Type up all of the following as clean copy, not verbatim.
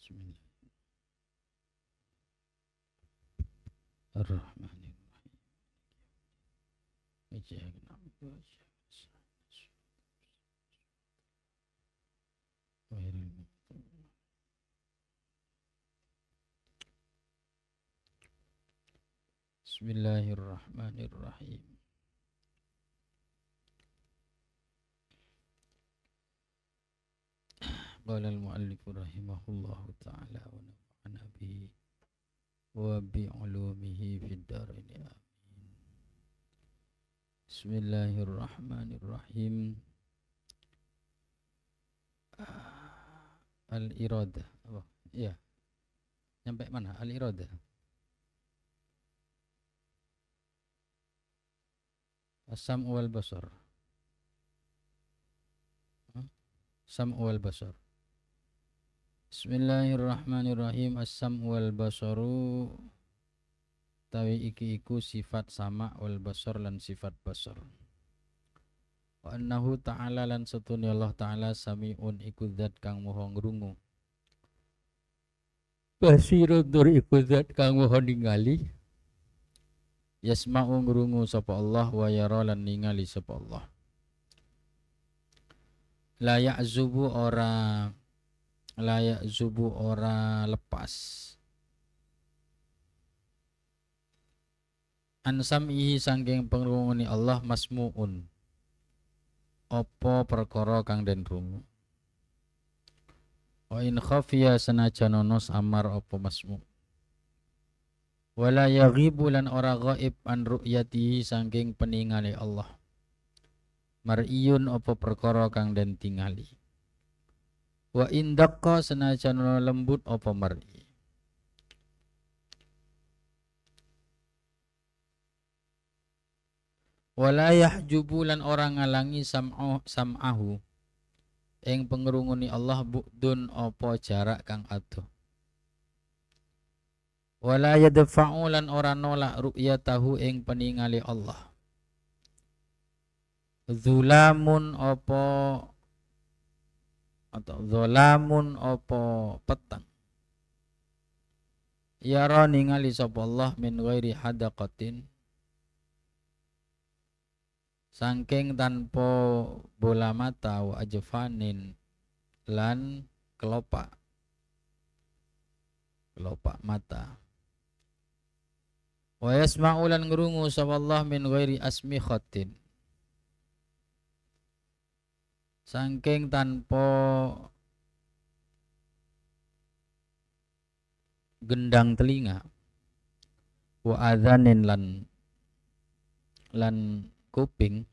Bismillahirrahmanirrahim. Iyyaka na'budu wa iyyaka nasta'in. Ghairil maghdubi. Bismillahirrahmanirrahim. Qala al-mu'allif rahimahullahu ta'ala wa nafa'ana bihi wa bi'ulumihi fid dharain amin. Bismillahirrahmanirrahim. Al-iradah. Oh, iya. Nyampe mana? Al-iradah. As-sam'u wal basar. Sam'u wal basar. Bismillahirrahmanirrahim. As-sam'u wal basaru tawi iki iku sifat sama wal basar lan sifat basar. Wa annahu ta'ala lan satune Allah ta'ala sami'un iku zat kang moho ngrungu. Basirun tur iku zat kang moho ningali. Yasma'u ngrungu sapa Allah wa yara lan ningali sapa Allah. La ya'zubu ora lepas an sam'ihi sangking pengrunguni Allah masmu'un apa perkara kang den rungu. Wa in khafiya sanajan ono samar apa masmu'. Wala yaghibu lan ora ghaib an ru'yatihi sangking peningale Allah. Mar'iyun apa perkara kang den tingali. Wa indaqqa senajan lembut apa mar'i. Wala yahjubu lan orang ngalangi sam'ahu ing pengrunguni Allah bu'dun apa jarak kang adoh. Wala yadfa'u lan ora nolak ru'yatahu ing peningali Allah. Zulamun apa atau zolamun apa petang. Yara ningali sapa Allah min ghairi hadaqatin sangking tanpa bola mata wa ajfanin lan kelopak mata. Wa yasma'u lan ngrungu sapa Allah min ghairi asmikhatin sangking tanpa gendang telinga. Wa adzanin lan kuping.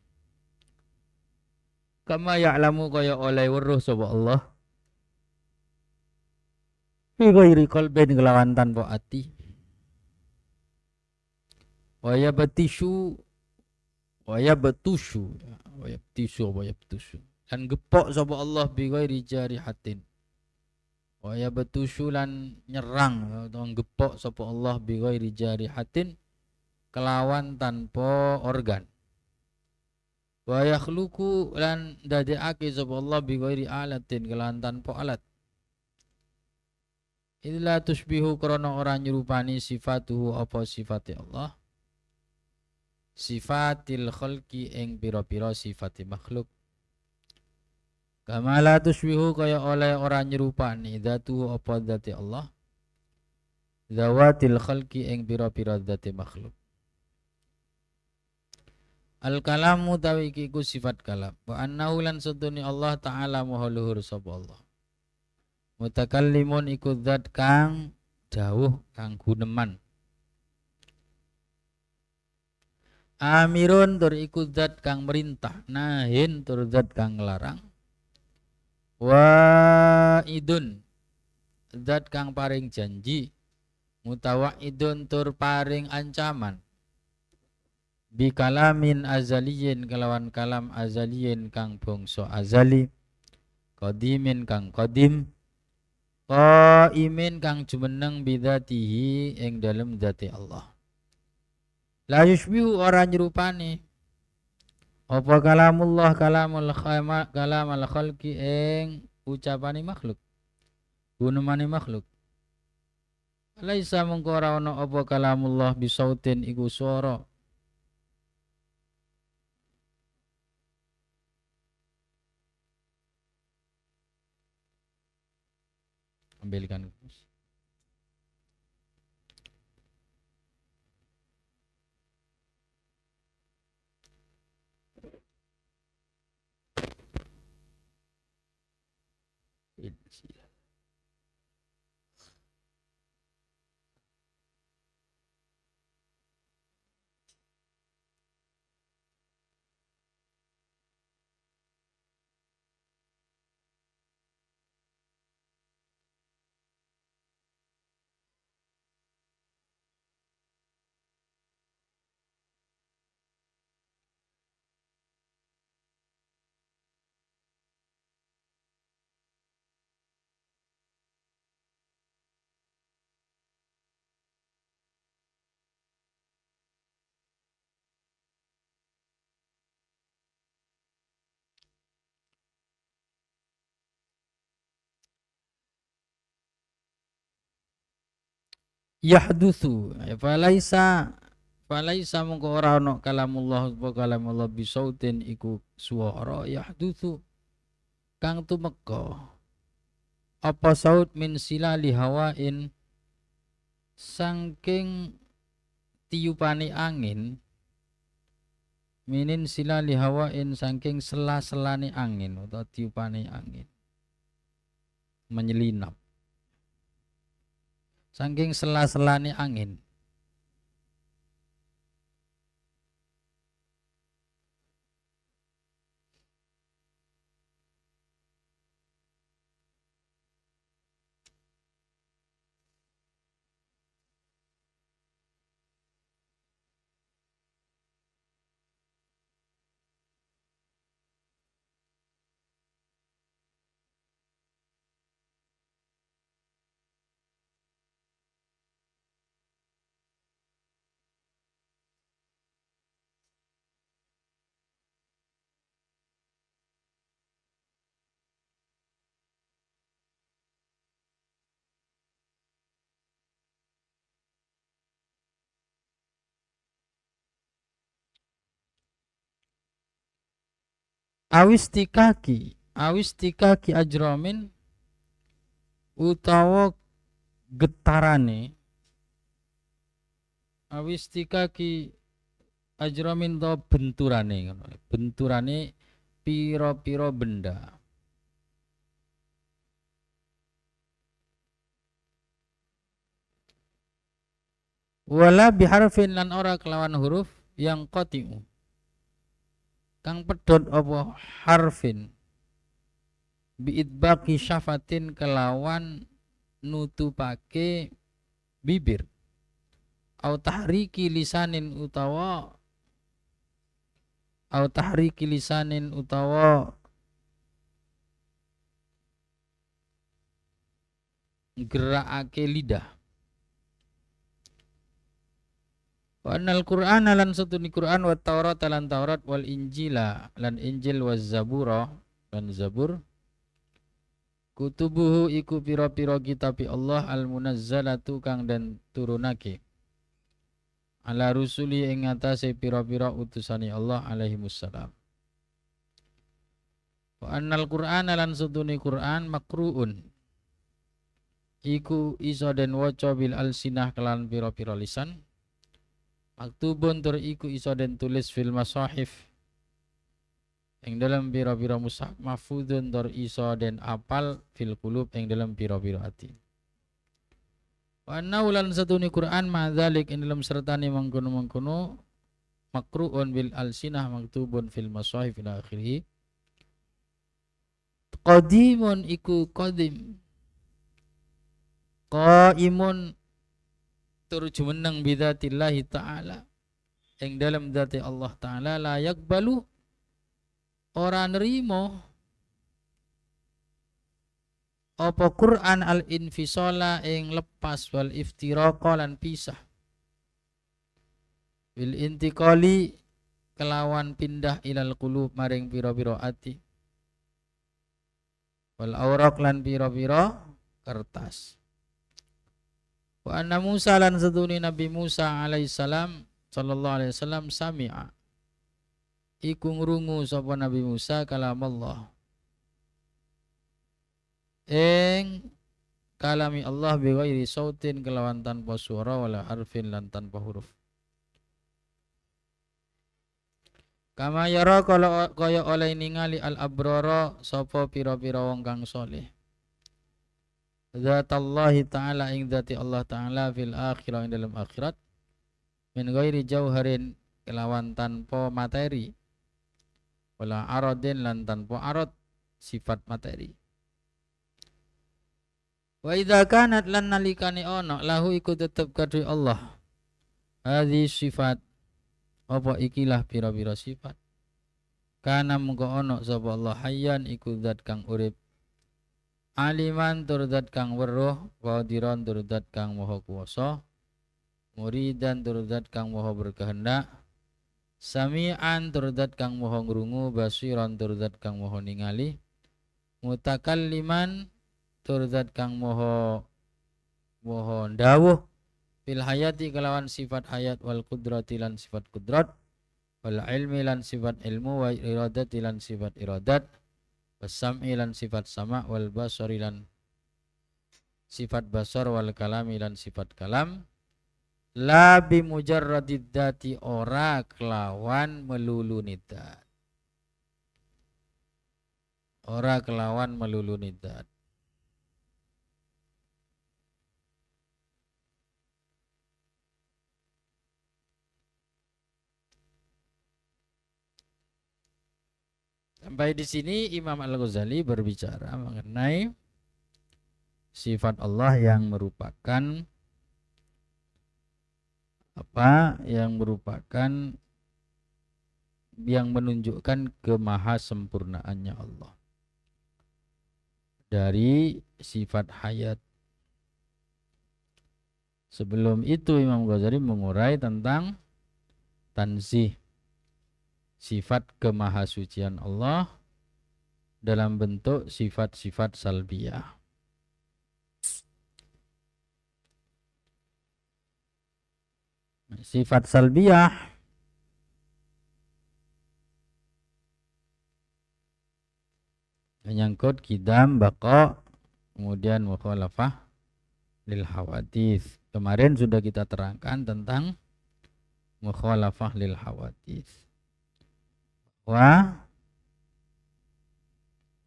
Kama ya'lamu kaya oleh weruh sapa Allah fi ghairi qalbin kelawan tanpa ati. Wa yabtishu lan gepok sapa Allah bi ghairi jarihatin. Wa yabtushu lan nyerang atau gepok sapa Allah bi ghairi jarihatin kelawan tanpa organ. Wa yakhluqu lan dadekake sapa Allah bi ghairi alatin kelawan tanpa alat. Illa tusbihu krana ora nyerupani sifatuhu apa sifate Allah. Sifatil khalqi ing pira-pira sifati makhluk. Kama la tusbihu kaya oleh ora nyerupani dzatuhu apa dzati Allah. Zawatil khalqi ing pira-pira dzati makhluk. Al kalamu tawi iki ku sifat kalam. Wa annahu lan sedune Allah taala maha luhur sapa Allah. Mutakallimun iku zat kang dawuh kang guneman. Amirun tur iku zat kang merintah, nahin tur zat kang larang. Wa'idun zat kang paring janji, mutawa'idun tur paring ancaman. Bi kalamin azaliyin kelawan kalam azaliyin kang bangsa azali, qadimin kang qadim, qaimin kang jumeneng bidzatihi ing dalem dzati Allah. La yushbihu ora nyerupani apa kalamullah kalamul khalqi ing ucapane makhluk. gunemane makhluk. Laisa mengko ora ana apa kalamullah bisautin iku swara. Ambilkan. Yahdutsu falaisa mengko ora ana kalamullah apa kalamullah bisautin iku swara yahdutsu kang tumeka apa saut min silali hawain saking tiupane angin minin silali hawain saking sela-selane angin atau tiupane angin menyelinap saking sela-selane angin. Awistikaki ajromin utawa getarane awistikaki ajromin to benturane piro-piro benda wala biharfin lan ora kelawan huruf yang qatiu kang pedhot apa harfin biidbaqi syafatin kelawan nutupake bibir au tahriki lisanin utawa gerakake lidah. Wa annal Qur'ana lan satuni Qur'an wa Taurat lan Taurat wal Injila lan Injil wa Zabura lan Zabur kutubuhu iku pira-pira kitab Allah al munazzalatu kang den turunake ala rusuli ing atase pira-pira utusane Allah alaihi wassalam. Wa annal Qur'ana lan satuni Qur'an makruun iku iso den waca bil alsinah kelan pira-pira lisan. Maktubun tur iku iso den tulis fil masahif ing dalam pira-pira mushaf mahfudun tur iso den apal fil qulub ing dalam pira-pira ati. Wa naulan satuni Quran ma'dzalik ing dalam sertane mangkono-mangkono makruun bil alsinah maktubun fil masahif ila akhirih. Qadimun iku qadim qaimun tur jumeneng bidzatillahi ta'ala yang dalam dzati Allah ta'ala la yakbalu ora nerimo apa Quran al-infisala ing lepas wal iftiraqa lan pisah bil intiqali kelawan pindah ilal qulub maring pira-pira ati wal awraq lan pira-pira kertas. Wa anna Musa lan seduni Nabi Musa alaihissalam sallallahu alaihi wasallam sami'a iku ngrungu sapa Nabi Musa kalam Allah ing kalami Allah bi ghairi sautin kelawan tanpa suara wala harfin lan tanpa huruf. Kama yara kaya oleh ningali al abrara sapa pira-pira wong kang saleh. Zatallahi ta'ala ing dzati Allah ta'ala fil akhirah ing dalam akhirat min ghairi jauharin kelawan tanpa materi wala aradin lan tanpa arad sifat materi. Wa idza kanat lan nalikane ana lahu iku tetep kadhe Allah hadhi sifat apa ikilah pira-pira sifat kana mengko ana sapa Allah hayyan iku zat kang urip aliman tur zat kang weruh qadiran tur zat kang maha kuwasa muridan tur zat kang maha berkehendak sami'an tur zat kang maha ngrungu basiran tur zat kang maha ningali mutakalliman tur zat kang maha ndawuh fil hayati kelawan sifat hayat wal qudrati lan sifat qudrat wal ilmi lan sifat ilmu wa iradati lan sifat iradat wasam'i lan sifat sama wal basari lan sifat basar wal kalami lan sifat kalam la bi mujarradid dzati ora kelawan melulu nidat ora kelawan melulu nidat. Sampai di sini Imam Al-Ghazali berbicara mengenai sifat Allah yang merupakan yang menunjukkan kemahasempurnaannya Allah. Dari sifat hayat. Sebelum itu Imam Ghazali mengurai tentang tanzih, sifat kemahasucian Allah dalam bentuk sifat-sifat salbiyah. Sifat salbiyah menyangkut kidam, baqa, kemudian mukhalafah lil hawadits. Kemarin sudah kita terangkan tentang mukhalafah lil hawadits. Wah,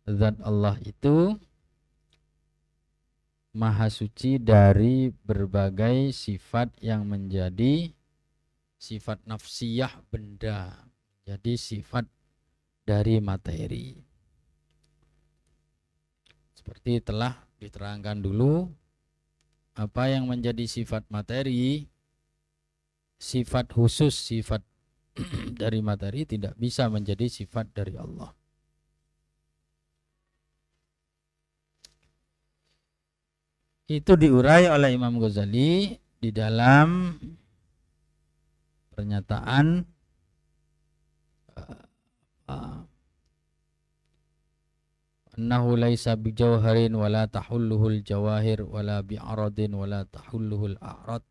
zat Allah itu maha suci dari berbagai sifat yang menjadi sifat nafsiyah benda, jadi sifat dari materi. Seperti telah diterangkan dulu, apa yang menjadi sifat materi, sifat khusus, sifat dari materi tidak bisa menjadi sifat dari Allah. Itu diurai oleh Imam Ghazali di dalam pernyataan annahu laisa bijawharin wala tahulluhul jawahir wala bi'aradin wala tahulluhul a'rad.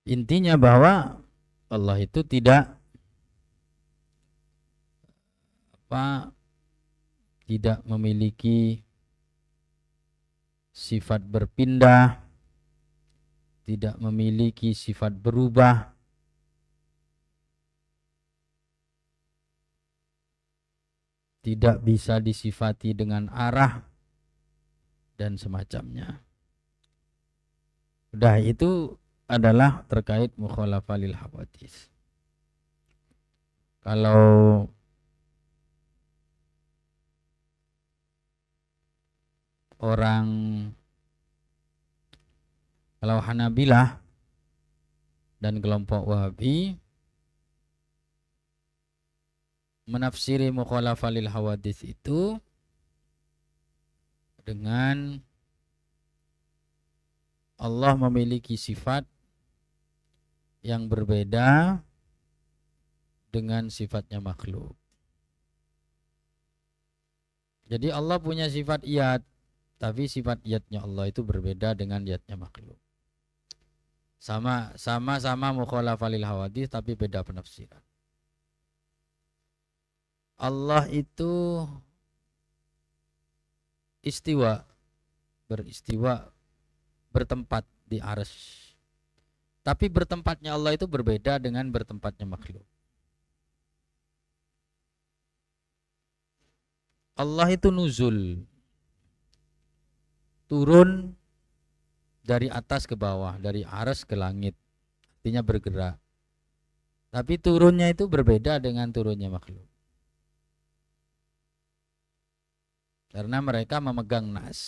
Intinya bahwa Allah itu tidak memiliki sifat berpindah, tidak memiliki sifat berubah, tidak bisa disifati dengan arah dan semacamnya. Udah, itu adalah terkait mukhalafah lil hawadits. Kalau Hanabilah dan kelompok Wahabi menafsiri mukhalafah lil hawadits itu dengan Allah memiliki sifat yang berbeda dengan sifatnya makhluk. Jadi Allah punya sifat iyad, tapi sifat iyadnya Allah itu berbeda dengan iyadnya makhluk. Sama-sama mukhalafah lil hawadits tapi beda penafsiran. Allah itu beristiwa, bertempat di arsy. Tapi bertempatnya Allah itu berbeda dengan bertempatnya makhluk. Allah itu nuzul, turun dari atas ke bawah, dari arsy ke langit, artinya bergerak. Tapi turunnya itu berbeda dengan turunnya makhluk. Karena mereka memegang nas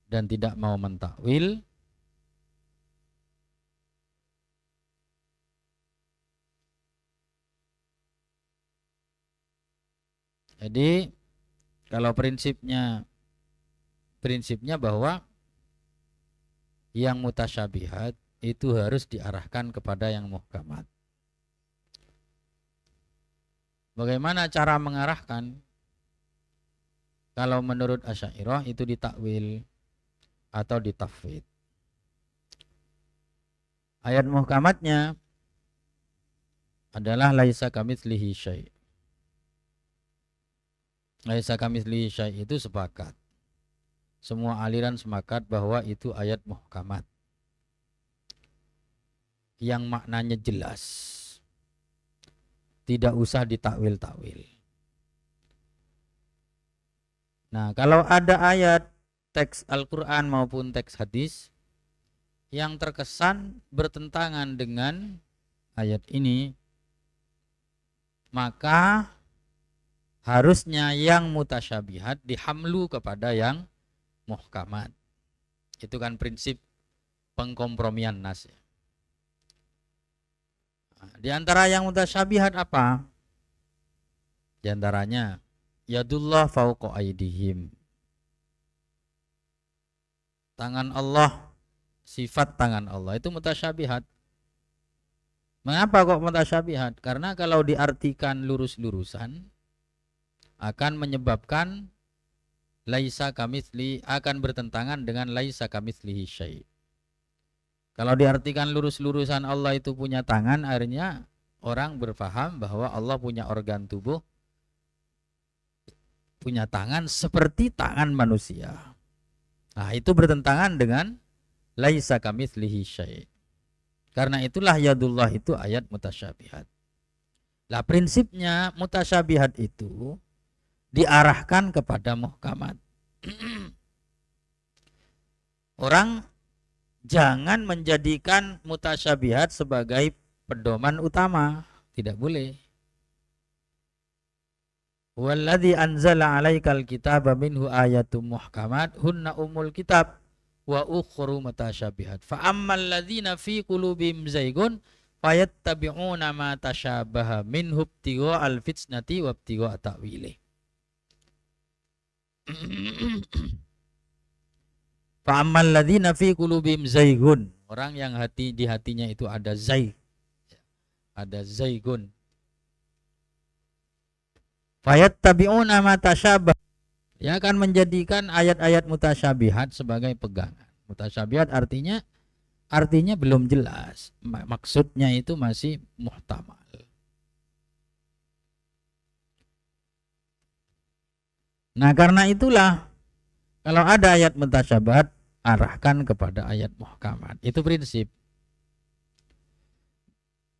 dan tidak mau mentakwil. Jadi kalau prinsipnya bahwa yang mutasyabihat itu harus diarahkan kepada yang muhkamat. Bagaimana cara mengarahkan? Kalau menurut Asy'ariyah itu ditakwil atau ditafwid. Ayat muhkamatnya adalah laisa kamitslihi syai'. Laisa kamitslihi syai' itu sepakat. Semua aliran sepakat bahwa itu ayat muhkamat yang maknanya jelas. Tidak usah ditakwil-takwil. Nah, kalau ada ayat teks Al-Quran maupun teks hadis yang terkesan bertentangan dengan ayat ini, maka harusnya yang mutasyabihat dihamlu kepada yang muhkamat. Itu kan prinsip pengkompromian nas. Nah, di antara yang mutasyabihat apa? Di antaranya yadullah fauqa aydihim. Tangan Allah, sifat tangan Allah itu mutasyabihat. Mengapa kok mutasyabihat? Karena kalau diartikan lurus-lurusan akan menyebabkan laisa kamitsli, akan bertentangan dengan laisa kamitslihi syai'. Kalau diartikan lurus-lurusan Allah itu punya tangan, akhirnya orang berpaham bahwa Allah punya organ tubuh, punya tangan seperti tangan manusia. Nah, itu bertentangan dengan laisa kamitslihi syai'. Karena itulah yadullah itu ayat mutasyabihat. Lah prinsipnya mutasyabihat itu diarahkan kepada muhkamat. Orang jangan menjadikan mutasyabihat sebagai pedoman utama, tidak boleh. Walladzi anzala 'alaikal kitaba minhu ayatum muhkamat hunna ummul kitab wa ukhru mutasyabihat. Fa ammal ladzina fi qulubihim zaygun fayattabi'una ma tasyabaha minhu ibtigha'al fitnati wa ibtigha'a ta'wilih. Fa ammal ladzina fi qulubihim zaygun, orang yang di hatinya itu ada zaygun. Fayattabi'una ma tasyabaha, dia akan menjadikan ayat-ayat mutasyabihat sebagai pegangan. Mutasyabihat artinya belum jelas. Maksudnya itu masih muhtamal. Nah, karena itulah kalau ada ayat mutasyabihat, arahkan kepada ayat muhkamat. Itu prinsip.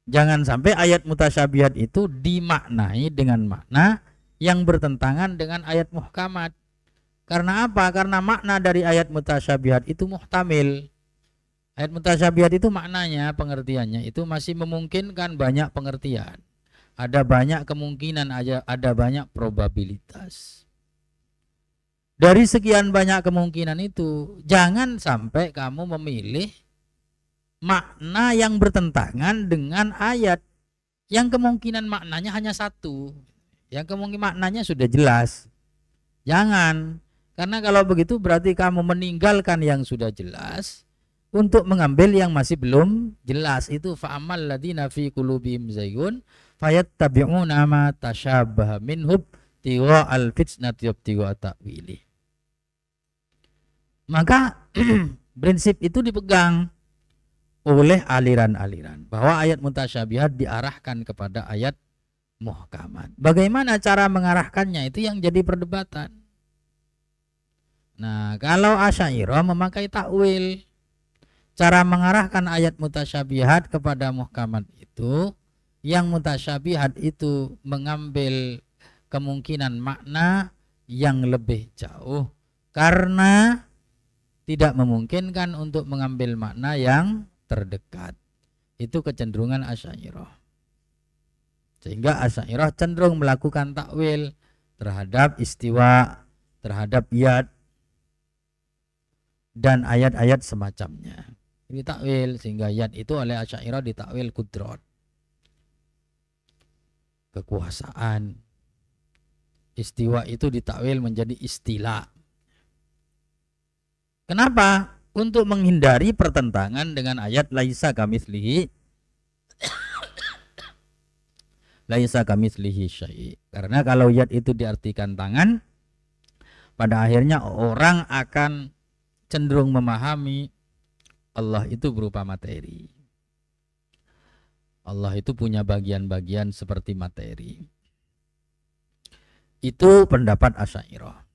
Jangan sampai ayat mutasyabihat itu dimaknai dengan makna yang bertentangan dengan ayat muhkamat. Karena apa? Karena makna dari ayat mutasyabihat itu muhtamil. Ayat mutasyabihat itu maknanya, pengertiannya itu masih memungkinkan banyak pengertian. Ada banyak kemungkinan, ada banyak probabilitas. Dari sekian banyak kemungkinan itu, jangan sampai kamu memilih makna yang bertentangan dengan ayat yang kemungkinan maknanya hanya satu, yang kemungkinan maknanya sudah jelas. Jangan, Karena kalau begitu berarti kamu meninggalkan yang sudah jelas untuk mengambil yang masih belum jelas. Itu fa'amal ladina fi qulubihim zaygun fayattabi'una ma tasyabaha minhum tiwa al-fitnati tiwa ta'wili. Maka prinsip itu dipegang oleh aliran-aliran bahwa ayat mutasyabihat diarahkan kepada ayat muhkamat. Bagaimana cara mengarahkannya itu yang jadi perdebatan. Nah, kalau Asy'ariyah memakai takwil, cara mengarahkan ayat mutasyabihat kepada muhkamat itu, yang mutasyabihat itu mengambil kemungkinan makna yang lebih jauh karena tidak memungkinkan untuk mengambil makna yang terdekat. Itu kecenderungan Asy'ariyah. Sehingga Asy'ariyah cenderung melakukan takwil terhadap istiwa, terhadap yad dan ayat-ayat semacamnya. Ini takwil, sehingga yad itu oleh Asy'ariyah ditakwil kudrat, kekuasaan. Istiwa itu ditakwil menjadi istila. Kenapa? Untuk menghindari pertentangan dengan ayat laisa kamitslihi syai'. Karena kalau yad itu diartikan tangan, pada akhirnya orang akan cenderung memahami Allah itu berupa materi. Allah itu punya bagian-bagian seperti materi. Itu pendapat Asy'ariyah.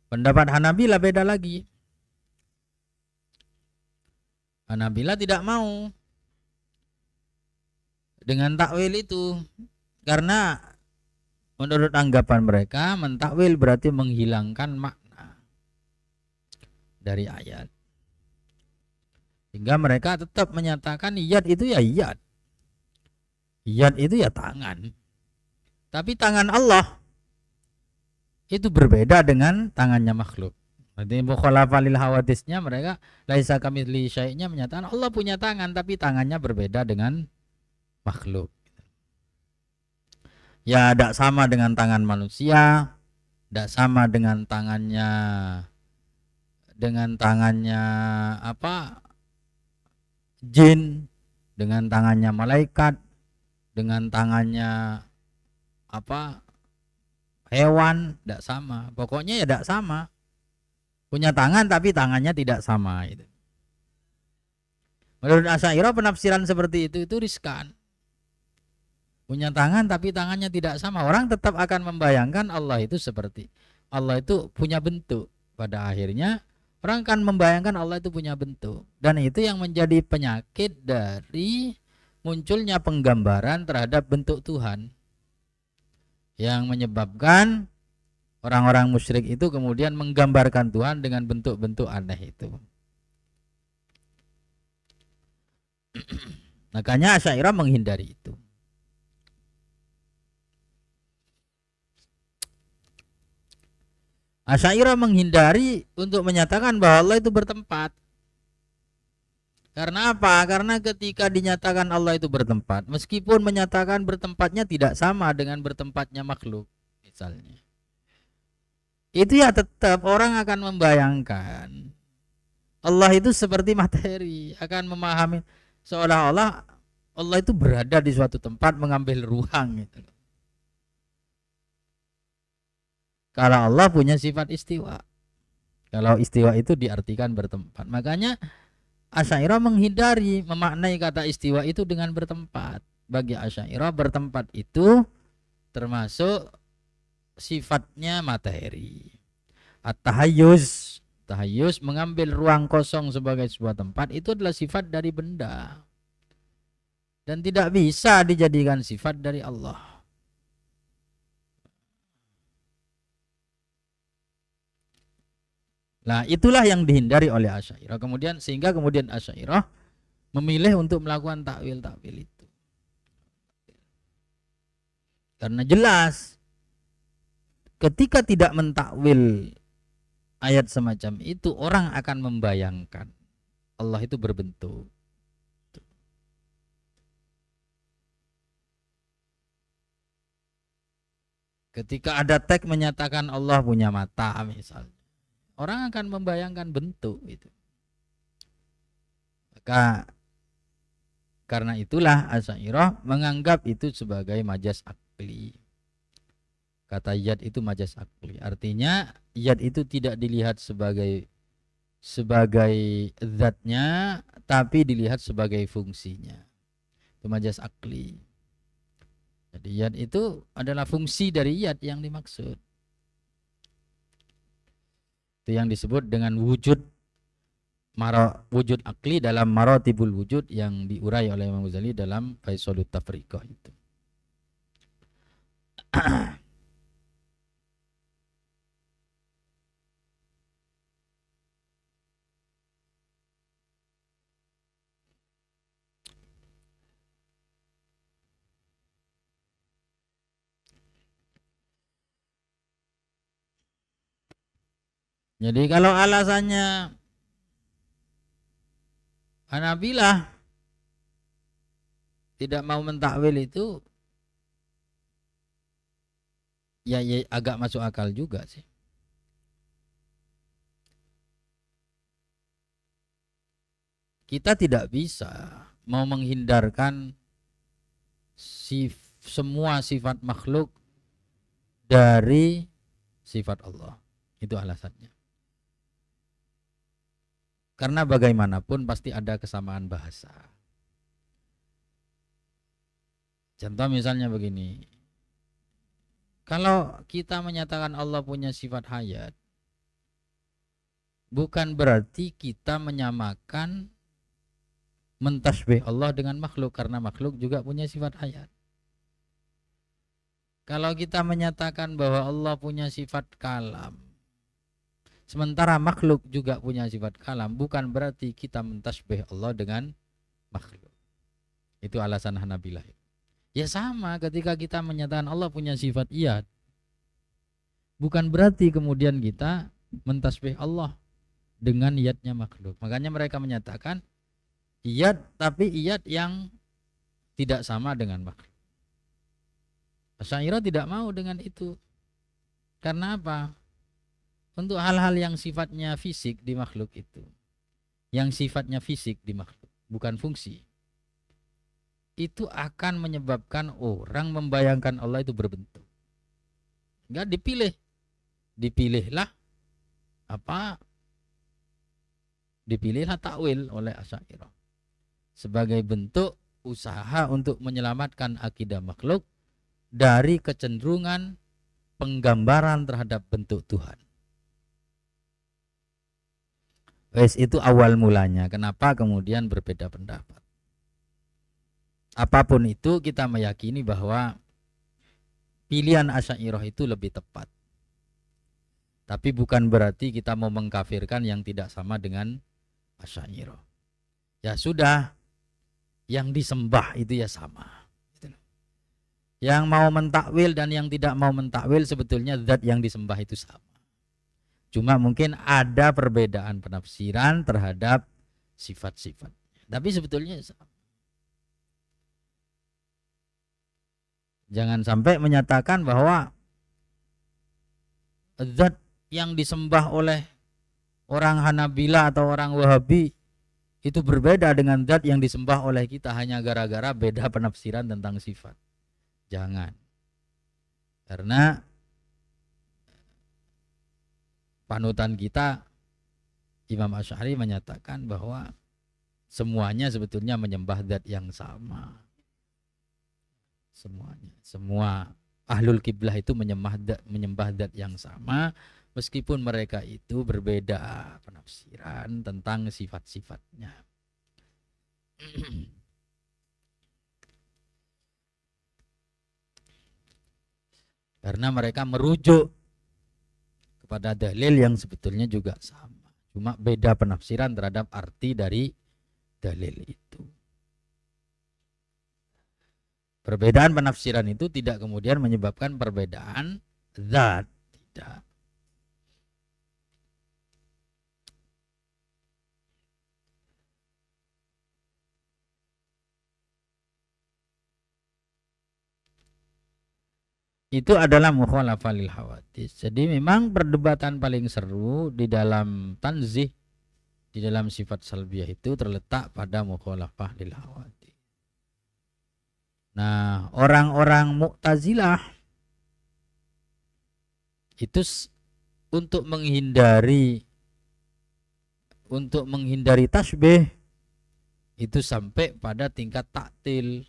Pendapat Hanabilah beda lagi. Hanabilah tidak mau dengan takwil itu, karena menurut anggapan mereka mentakwil berarti menghilangkan makna dari ayat. Sehingga mereka tetap menyatakan yad itu ya yad. Yad itu ya tangan. Tapi tangan Allah itu berbeda dengan tangannya makhluk. Jadi mukhalafah lil hawadisnya mereka laisa kamitslihi syai'nya menyatakan Allah punya tangan tapi tangannya berbeda dengan makhluk. Ya tidak sama dengan tangan manusia, tidak sama dengan tangannya apa jin, dengan tangannya malaikat, dengan tangannya apa hewan, tidak sama. Pokoknya ya tidak sama. Punya tangan tapi tangannya tidak sama. Itu. Menurut Asy'ariyah penafsiran seperti itu riskan. Punya tangan tapi tangannya tidak sama. Orang tetap akan membayangkan Allah itu seperti Allah itu punya bentuk. Pada akhirnya orang akan membayangkan Allah itu punya bentuk. Dan itu yang menjadi penyakit dari munculnya penggambaran terhadap bentuk Tuhan. Yang menyebabkan orang-orang musyrik itu kemudian menggambarkan Tuhan dengan bentuk-bentuk aneh itu. Makanya Asy'ariyah menghindari itu. Asy'ariyah menghindari untuk menyatakan bahwa Allah itu bertempat. Karena apa? Karena ketika dinyatakan Allah itu bertempat, meskipun menyatakan bertempatnya tidak sama dengan bertempatnya makhluk, misalnya. Itu ya tetap orang akan membayangkan Allah itu seperti materi, akan memahami seolah-olah Allah itu berada di suatu tempat mengambil ruang gitu. Kalau Allah punya sifat istiwa, kalau istiwa itu diartikan bertempat, makanya Asy'ariyah menghindari memaknai kata istiwa itu dengan bertempat. Bagi Asy'ariyah bertempat itu termasuk sifatnya materi. At-tahayyuz, tahayyuz mengambil ruang kosong sebagai sebuah tempat itu adalah sifat dari benda. Dan tidak bisa dijadikan sifat dari Allah. Nah, itulah yang dihindari oleh Asy'ariyah. Sehingga kemudian Asy'ariyah memilih untuk melakukan takwil-takwil itu. Karena jelas ketika tidak mentakwil ayat semacam itu, orang akan membayangkan Allah itu berbentuk. Ketika ada teks menyatakan Allah punya mata misalnya, orang akan membayangkan bentuk itu. Maka karena itulah Asy'ariyah menganggap itu sebagai majas akli. Kata yad itu majas akli. Artinya yad itu tidak dilihat sebagai zatnya, tapi dilihat sebagai fungsinya. Itu majas akli. Jadi yad itu adalah fungsi dari yad yang dimaksud. Itu yang disebut dengan wujud akli dalam maratibul wujud yang diurai oleh Imam Ghazali dalam Faisalut Tafriqah itu. Jadi kalau alasannya Hanabilah tidak mau mentakwil itu ya agak masuk akal juga sih. Kita tidak bisa mau menghindarkan semua sifat makhluk dari sifat Allah. Itu alasannya. Karena bagaimanapun pasti ada kesamaan bahasa. Contoh misalnya begini. Kalau kita menyatakan Allah punya sifat hayat, bukan berarti kita menyamakan mentasbih Allah dengan makhluk, karena makhluk juga punya sifat hayat. Kalau kita menyatakan bahwa Allah punya sifat kalam, sementara makhluk juga punya sifat kalam, bukan berarti kita mentasbih Allah dengan makhluk. Itu alasan Hanabilah. Ya sama ketika kita menyatakan Allah punya sifat iyad, bukan berarti kemudian kita mentasbih Allah dengan iyadnya makhluk. Makanya mereka menyatakan iyad, tapi iyad yang tidak sama dengan makhluk. Asy'ariyah tidak mau dengan itu. Karena apa? Untuk hal-hal yang sifatnya fisik di makhluk itu, yang sifatnya fisik di makhluk, bukan fungsi, itu akan menyebabkan orang membayangkan Allah itu berbentuk. Enggak dipilihlah takwil oleh Asy'ariyah sebagai bentuk usaha untuk menyelamatkan akidah makhluk dari kecenderungan penggambaran terhadap bentuk Tuhan. Itu awal mulanya. Kenapa kemudian berbeda pendapat? Apapun itu, kita meyakini bahwa pilihan Asy'ariyah itu lebih tepat. Tapi bukan berarti kita mau mengkafirkan yang tidak sama dengan Asy'ariyah. Ya sudah, yang disembah itu ya sama. Yang mau mentakwil dan yang tidak mau mentakwil sebetulnya zat yang disembah itu sama. Cuma mungkin ada perbedaan penafsiran terhadap sifat-sifat. Tapi sebetulnya sama. Jangan sampai menyatakan bahwa zat yang disembah oleh orang Hanabilah atau orang Wahabi itu berbeda dengan zat yang disembah oleh kita hanya gara-gara beda penafsiran tentang sifat. Jangan. Karena panutan kita Imam Asy'ari menyatakan bahwa semuanya sebetulnya menyembah zat yang sama. Semuanya, semua ahlul kiblah itu menyembah zat yang sama, meskipun mereka itu berbeda penafsiran tentang sifat-sifatnya. Karena mereka merujuk kepada dalil yang sebetulnya juga sama, cuma beda penafsiran terhadap arti dari dalil itu. Perbedaan penafsiran itu tidak kemudian menyebabkan perbedaan zat, tidak. itu adalah mukhalafah lil hawadits. Jadi memang perdebatan paling seru di dalam tanzih, di dalam sifat salbiyah itu terletak pada mukhalafah lil hawadits. Nah, orang-orang Mu'tazilah itu untuk menghindari tasbih itu sampai pada tingkat taktil.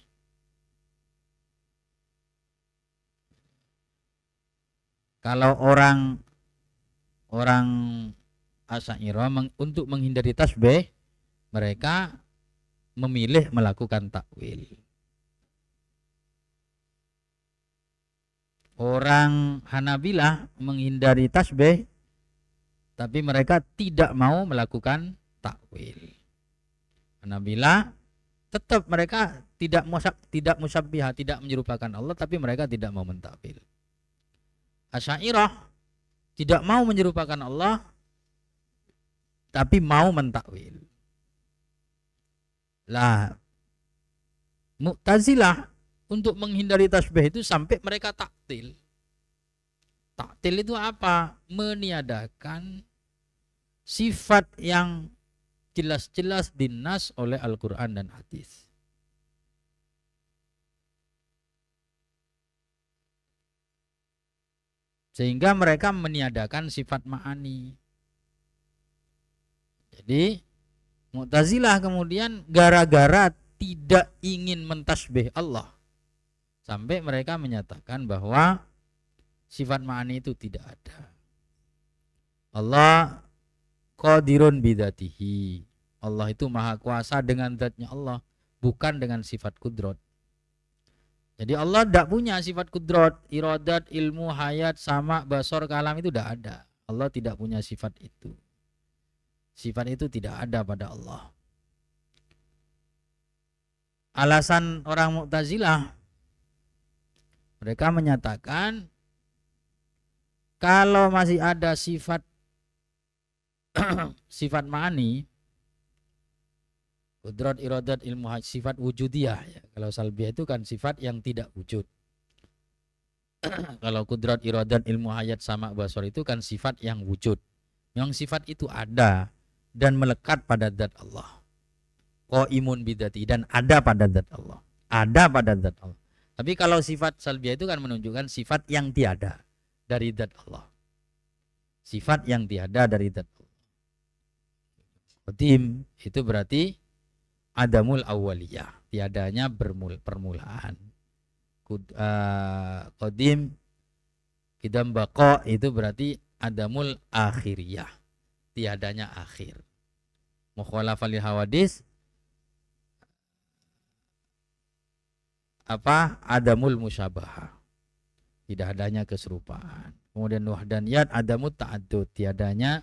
Kalau orang Asy'ariyah untuk menghindari tasbih, mereka memilih melakukan takwil. Orang Hanabilah menghindari tasbih, tapi mereka tidak mau melakukan takwil. Hanabilah tetap mereka tidak musabbihah, tidak menyerupakan Allah, tapi mereka tidak mau mentakwil. Asy'ariyah tidak mau menyerupakan Allah, tapi mau mentakwil. Lah, Mu'tazilah untuk menghindari tasbih itu sampai mereka taktil. Taktil itu apa? Meniadakan sifat yang jelas-jelas dinas oleh Al-Quran dan hadis. Sehingga mereka meniadakan sifat ma'ani. Jadi Mu'tazilah kemudian gara-gara tidak ingin mentasbih Allah, sampai mereka menyatakan bahwa sifat ma'ani itu tidak ada. Allah qadirun bidzatihi. Allah itu maha kuasa dengan zatnya Allah, bukan dengan sifat kudrat. Jadi Allah tidak punya sifat kudrat, iradat, ilmu, hayat, sama, basor, kalam itu tidak ada. Allah tidak punya sifat itu. Sifat itu tidak ada pada Allah. Alasan orang Mu'tazilah, mereka menyatakan kalau masih ada sifat sifat ma'ani, kudrat, iradat, ilmu, sifat wujudiyah ya. Kalau salbiyah itu kan sifat yang tidak wujud. Kalau kudrat, iradat, ilmu, hayat, sama, basor itu kan sifat yang wujud. Yang sifat itu ada dan melekat pada zat Allah. Qaimun bidzati, dan ada pada zat Allah. Ada pada zat Allah. Tapi kalau sifat salbiyah itu kan menunjukkan sifat yang tiada dari zat Allah. Sifat yang tiada dari zat Allah. Qadim itu berarti adamul awwaliyah, tiadanya permulaan. Qadim kidam baqa itu berarti adamul akhiriyah, tiadanya akhir. Mukhalafah lil hawadis apa? Adamul musyabahah, tidak adanya keserupaan. Kemudian wahdaniyat adamut ta'addud, tiadanya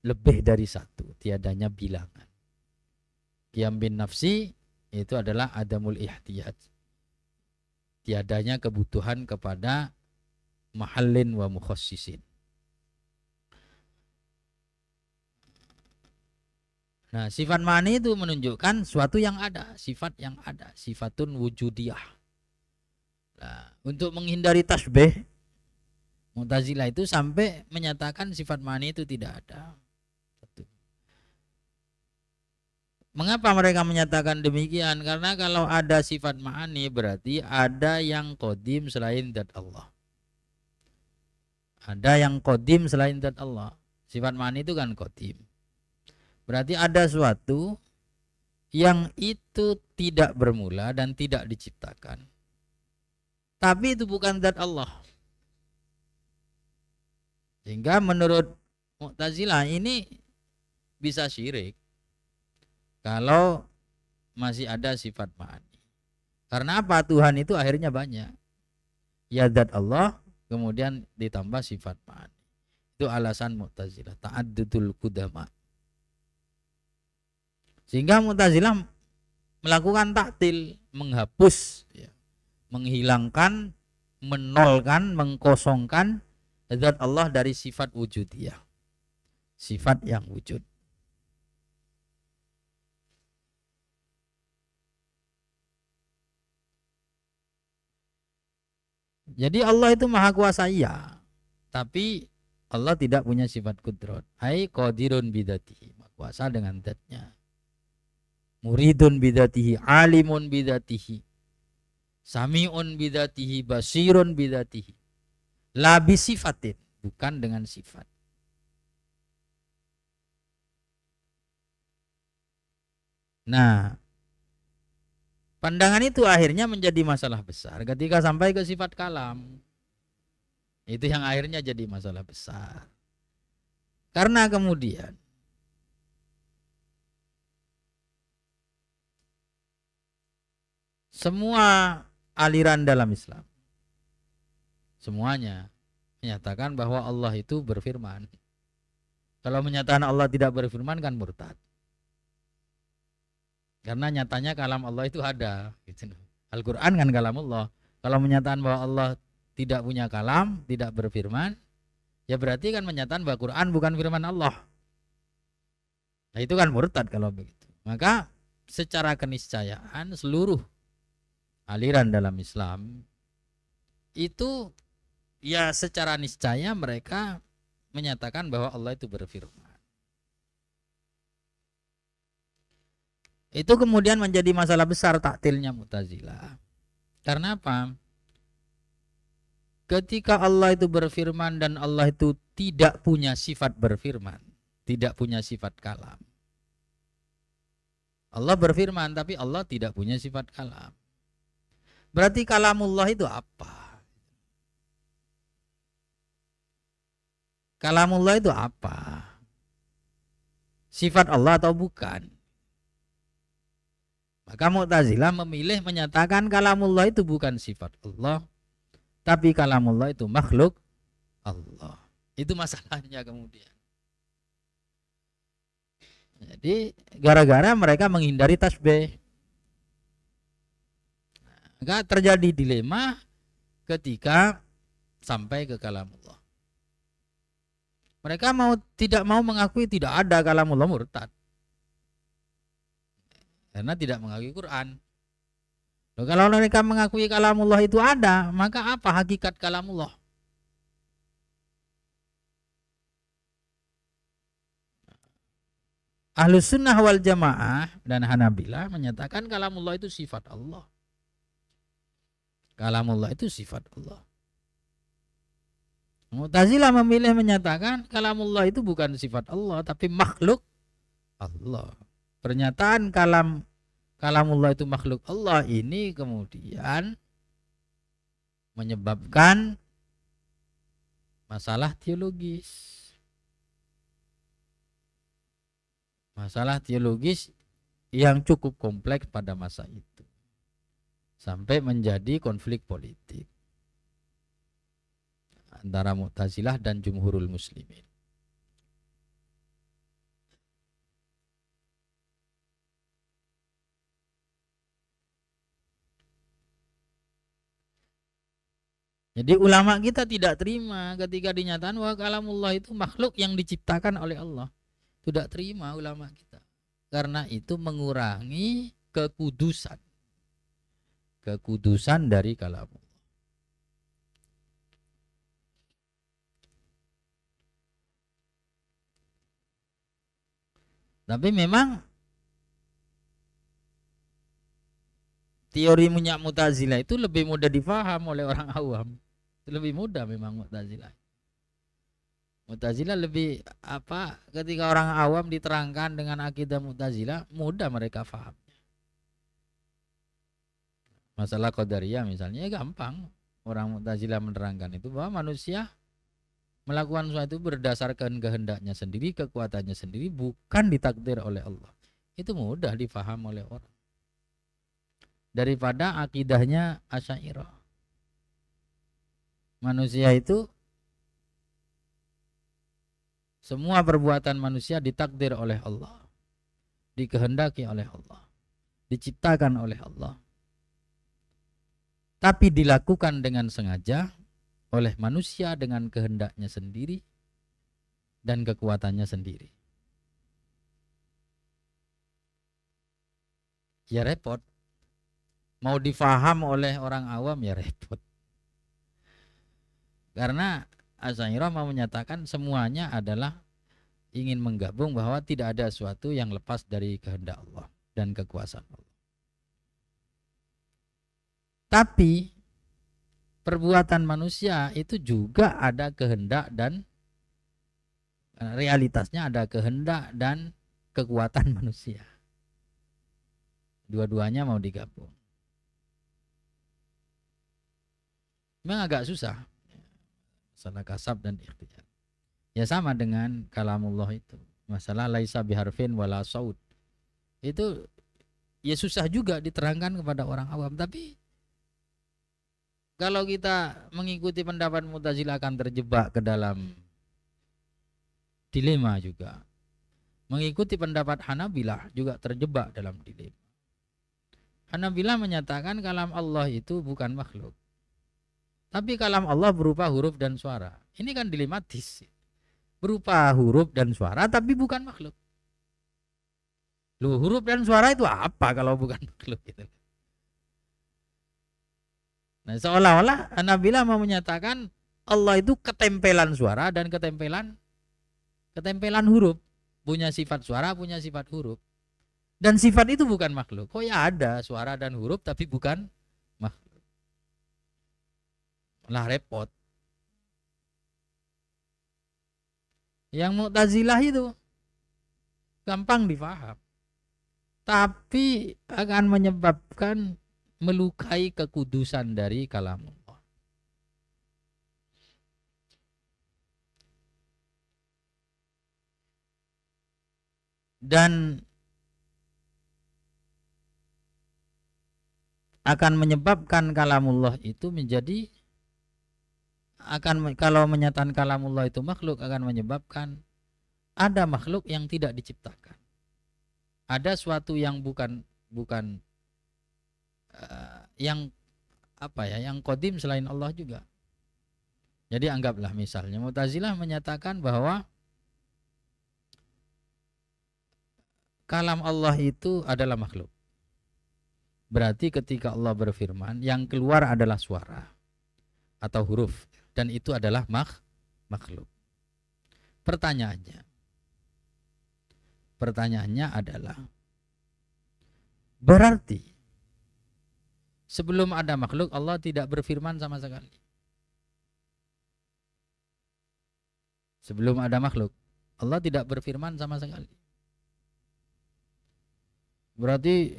lebih dari satu, tiadanya bilangan. Qiyam bin nafsi itu adalah adamul ihtiyaj, tiadanya kebutuhan kepada mahallin wa mukhassisin. Nah, sifat ma'ani itu menunjukkan suatu yang ada, sifat yang ada, sifatun wujudiyah. Nah, untuk menghindari tasbih, Mu'tazilah itu sampai menyatakan sifat ma'ani itu tidak ada. Mengapa mereka menyatakan demikian? Karena kalau ada sifat ma'ani berarti ada yang qadim selain zat Allah. Ada yang qadim selain zat Allah. Sifat ma'ani itu kan qadim. Berarti ada suatu yang itu tidak bermula dan tidak diciptakan. Tapi itu bukan zat Allah. Sehingga menurut Mu'tazilah ini bisa syirik kalau masih ada sifat ma'ani. Karena apa? Tuhan itu akhirnya banyak. Ya zat Allah kemudian ditambah sifat ma'ani. Itu alasan Mu'tazilah, ta'addudul qudama. Sehingga Mu'tazilah melakukan taktil, menghapus ya, menghilangkan, menolkan, mengkosongkan zat Allah dari sifat wujudiyah, sifat yang wujud. Jadi Allah itu maha kuasa iya, tapi Allah tidak punya sifat kudrat. Hai qadirun bidatihi, maha kuasa dengan zatnya. Muridun bidatihi, alimun bidatihi, sami'un bidatihi, basirun bidatihi. La bisifatin, bukan dengan sifat. Nah, pandangan itu akhirnya menjadi masalah besar ketika sampai ke sifat kalam. Itu yang akhirnya jadi masalah besar. Karena kemudian semua aliran dalam Islam, semuanya menyatakan bahwa Allah itu berfirman. Kalau menyatakan Allah tidak berfirman kan murtad. Karena nyatanya kalam Allah itu ada. Gitu. Al-Quran kan kalam Allah. Kalau menyatakan bahwa Allah tidak punya kalam, tidak berfirman, ya berarti kan menyatakan bahwa Quran bukan firman Allah. Nah itu kan murtad kalau begitu. Maka secara keniscayaan seluruh aliran dalam Islam itu ya secara niscaya mereka menyatakan bahwa Allah itu berfirman. Itu kemudian menjadi masalah besar taktilnya Mu'tazilah. Karena apa? Ketika Allah itu berfirman dan Allah itu tidak punya sifat berfirman, tidak punya sifat kalam. Allah berfirman tapi Allah tidak punya sifat kalam. Berarti kalamullah itu apa? Kalamullah itu apa? Sifat Allah atau bukan? Maka Mu'tazilah memilih menyatakan kalamullah itu bukan sifat Allah, tapi kalamullah itu makhluk Allah. Itu masalahnya kemudian. Jadi gara-gara mereka menghindari tasbih, maka terjadi dilema ketika sampai ke kalamullah. Mereka tidak mau mengakui tidak ada kalamullah, murtad. Karena tidak mengakui Quran. Loh, kalau mereka mengakui kalamullah itu ada, maka apa hakikat kalamullah? Ahlus sunnah wal jamaah dan Hanabilah menyatakan kalamullah itu sifat Allah. Kalamullah itu sifat Allah. Mu'tazilah memilih menyatakan kalamullah itu bukan sifat Allah, tapi makhluk Allah. Pernyataan kalamullah itu makhluk Allah ini kemudian menyebabkan masalah teologis. Masalah teologis yang cukup kompleks pada masa itu. Sampai menjadi konflik politik antara Mu'tazilah dan Jumhurul Muslimin. Jadi ulama kita tidak terima ketika dinyatakan bahwa kalamullah itu makhluk yang diciptakan oleh Allah. Tidak terima ulama kita. Karena itu mengurangi kekudusan. Kekudusan dari kalamullah. Tapi memang teori minyak Mu'tazilah itu lebih mudah difaham oleh orang awam. Lebih mudah memang Mu'tazilah. Mu'tazilah lebih ketika orang awam diterangkan dengan akidah Mu'tazilah mudah mereka faham. Masalah Qadariyah misalnya gampang. Orang Mu'tazilah menerangkan itu bahwa manusia melakukan sesuatu berdasarkan kehendaknya sendiri, kekuatannya sendiri, bukan ditakdir oleh Allah. Itu mudah difaham oleh orang. Daripada akidahnya Asy'ariyah. Manusia itu semua perbuatan manusia ditakdir oleh Allah, dikehendaki oleh Allah, diciptakan oleh Allah, tapi dilakukan dengan sengaja oleh manusia dengan kehendaknya sendiri dan kekuatannya sendiri. Ya repot. Mau difaham oleh orang awam ya repot. Karena Asy'ariyah mau menyatakan semuanya adalah ingin menggabung bahwa tidak ada sesuatu yang lepas dari kehendak Allah dan kekuasaan Allah. Tapi perbuatan manusia itu juga ada kehendak dan realitasnya ada kehendak dan kekuatan manusia. Dua-duanya mau digabung. Memang agak susah. Masalah kasab dan ikhtiar. Ya sama dengan kalamullah itu. Masalah laisa biharfin wala saud. Itu ya susah juga diterangkan kepada orang awam. Tapi kalau kita mengikuti pendapat Mu'tazilah akan terjebak ke dalam dilema juga. Mengikuti pendapat Hanabilah juga terjebak dalam dilema. Hanabilah menyatakan kalam Allah itu bukan makhluk. Tapi kalam Allah berupa huruf dan suara. Ini kan dilematis. Berupa huruf dan suara tapi bukan makhluk. Loh, huruf dan suara itu apa kalau bukan makhluk gitu. Nah, seolah-olah Hanabilah mau menyatakan Allah itu ketempelan suara dan ketempelan huruf. Punya sifat suara, punya sifat huruf. Dan sifat itu bukan makhluk. Oh ya ada suara dan huruf tapi bukan makhluk. Lah repot. Yang Mu'tazilah itu gampang difaham. Tapi akan menyebabkan melukai kekudusan dari kalamullah. Dan akan menyebabkan kalamullah itu menjadi kalau menyatakan kalamullah itu makhluk akan menyebabkan ada makhluk yang tidak diciptakan. Ada suatu yang bukan yang apa ya, yang qadim selain Allah juga. Jadi anggaplah misalnya Mu'tazilah menyatakan bahwa kalam Allah itu adalah makhluk. Berarti ketika Allah berfirman yang keluar adalah suara atau huruf dan itu adalah makhluk. Pertanyaannya adalah berarti sebelum ada makhluk Allah tidak berfirman sama sekali. Sebelum ada makhluk Allah tidak berfirman sama sekali. Berarti